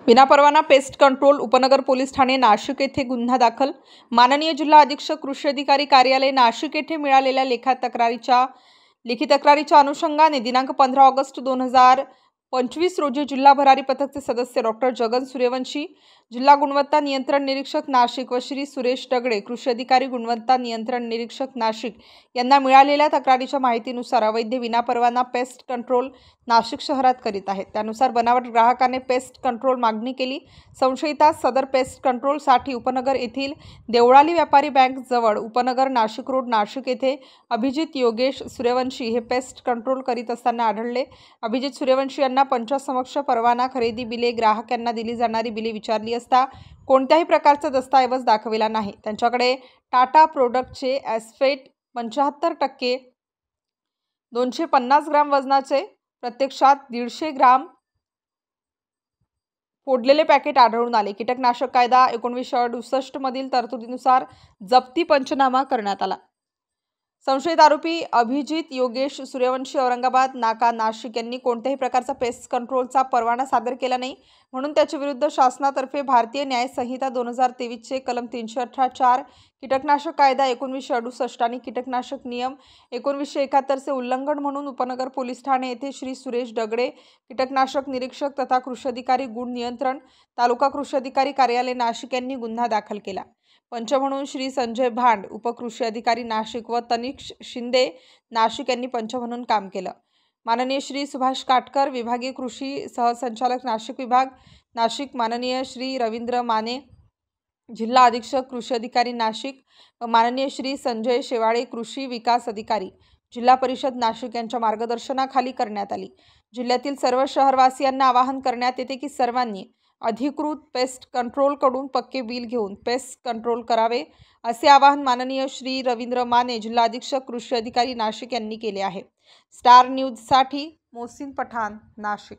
विनापरवाना pest control उपनगर police Thane Nashik येथे गुन्हा दाखल। माननीय जिल्हा अधीक्षक कृषी अधिकारी कार्यालय नाशिक येथे मिळालेल्या लेखी तक्रारीच्या अनुषंगाने दिनांक 15 ऑगस्ट 2025 रोजी जिल्हा भरारी पथकचे सदस्य डॉक्टर जगन सूर्यवंशी, जिल्हा गुणवत्ता नियंत्रण निरीक्षक नाशिक व श्री सुरेश दगडे, कृषी अधिकारी गुणवत्ता नियंत्रण निरीक्षक नाशिक यांना मिळालेल्या तक्रारीच्या माहितीनुसार अवैध विनापरवाना पेस्ट कंट्रोल नाशिक शहरात करीत आहेत। त्यानुसार बनावट ग्राहकाने पेस्ट कंट्रोल मागणी केली। संशयितास सदर पेस्ट कंट्रोल साठी उपनगर येथील देवळाली व्यापारी बँक जवळ उपनगर नाशिक रोड नाशिक येथे अभिजित योगेश सूर्यवंशी हे पेस्ट कंट्रोल करीत असताना आढळले। अभिजित सूर्यवंशी यांना पंचासमक्ष परवाना, खरेदी बिले, ग्राहक यांना दिली जाणारी बिले विचारली असता कोणत्याही प्रकारचा दस्तऐवज दाखविला नाही। त्यांच्याकडे टाटा प्रोडक्टचे ॲस्फेट 75% 250 ग्राम वजनाचे प्रत्यक्षात 150 ग्राम फोडलेले पॅकेट आढळून आले। कीटकनाशक कायदा 1968 मधील तरतुदीनुसार जप्ती पंचनामा करण्यात आला। संशयित आरोपी अभिजित योगेश सूर्यवंशी औरंगाबाद नाका नाशिक यांनी कोणत्याही प्रकारचा पेस्ट कंट्रोलचा परवाना सादर केला नाही, म्हणून त्याच्या विरुद्ध शासनातर्फे भारतीय न्याय संहिता 2023 चे कलम 318(4), कीटकनाशक कायदा 1968 आणि कीटकनाशक नियम 1971 चे उल्लंघन म्हणून उपनगर पोलीस ठाणे येथे श्री सुरेश दगडे, कीटकनाशक निरीक्षक तथा कृषी अधिकारी गुण नियंत्रण, तालुका कृषी अधिकारी कार्यालय नाशिक यांनी गुन्हा दाखल केला। पंच म्हणून श्री संजय भांड, उपकृषी अधिकारी नाशिक व तनिष शिंदे नाशिक यांनी पंच म्हणून काम केलं। माननीय श्री सुभाष काटकर, विभागीय कृषी सहसंचालक नाशिक विभाग नाशिक, माननीय श्री रवींद्र माने, जिल्हा अधीक्षक कृषी अधिकारी नाशिक व माननीय श्री संजय शेवाळे, कृषी विकास अधिकारी जिल्हा परिषद नाशिक यांच्या मार्गदर्शनाखाली करण्यात आली। जिल्ह्यातील सर्व शहरवासियांना आवाहन करण्यात येते की सर्वांनी अधिकृत पेस्ट कंट्रोल कडून पक्के बिल घेऊन पेस्ट कंट्रोल करावे, असे आवाहन माननीय श्री रवींद्र माने, जिल्हा अधीक्षक कृषी अधिकारी नाशिक यांनी केले आहे। स्टार न्यूज साठी मोहसिन पठाण, नाशिक।